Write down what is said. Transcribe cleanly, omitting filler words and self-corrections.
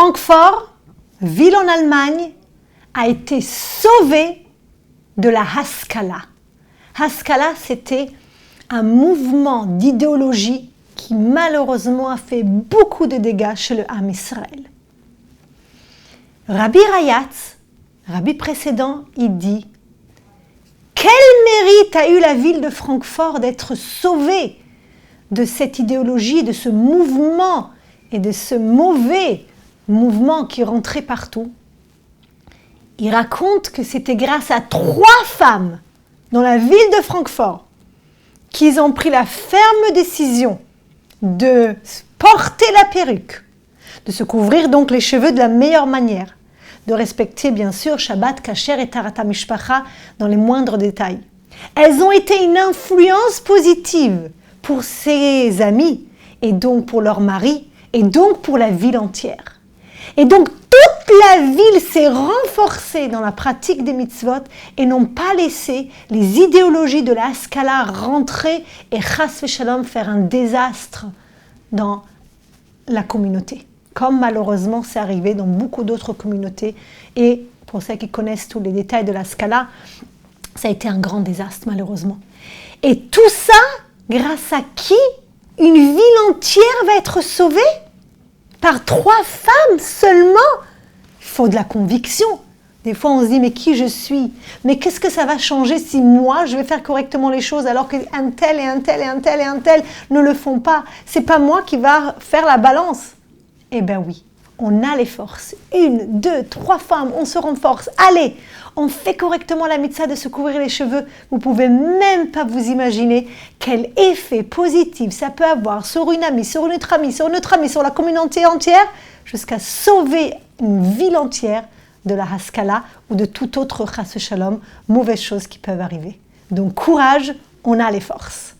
Francfort, ville en Allemagne, a été sauvée de la Haskalah. Haskalah, c'était un mouvement d'idéologie qui malheureusement a fait beaucoup de dégâts chez le Ham Israël. Rabbi Rayatz, rabbi précédent, il dit « Quel mérite a eu la ville de Francfort d'être sauvée de cette idéologie, de ce mouvement et de ce mauvais mouvement qui rentrait partout ?» Il raconte que c'était grâce à 3 femmes dans la ville de Francfort qu'ils ont pris la ferme décision de porter la perruque, de se couvrir donc les cheveux de la meilleure manière, de respecter bien sûr Shabbat, Kasher et Tarat Mishpacha dans les moindres détails. Elles ont été une influence positive pour ses amis et donc pour leur mari et donc pour la ville entière. Et donc toute la ville s'est renforcée dans la pratique des mitzvot et n'ont pas laissé les idéologies de la Haskalah rentrer et chas v'shalom faire un désastre dans la communauté. Comme malheureusement c'est arrivé dans beaucoup d'autres communautés. Et pour ceux qui connaissent tous les détails de la Haskalah, ça a été un grand désastre malheureusement. Et tout ça, grâce à qui une ville entière va être sauvée? Par 3 femmes seulement? Il faut de la conviction. Des fois, on se dit, mais qui je suis? Mais qu'est-ce que ça va changer si moi, je vais faire correctement les choses alors qu'un tel et un tel et un tel et un tel ne le font pas? C'est pas moi qui va faire la balance. Eh bien oui, on a les forces. 1, 2, 3 femmes, on se renforce. Allez, on fait correctement la mitzvah de se couvrir les cheveux. Vous pouvez même pas vous imaginer quel effet positif ça peut avoir sur une amie, sur notre ami, sur notre ami, sur la communauté entière, jusqu'à sauver une ville entière de la Haskalah ou de toute autre chas shalom, mauvaises choses qui peuvent arriver. Donc courage, on a les forces.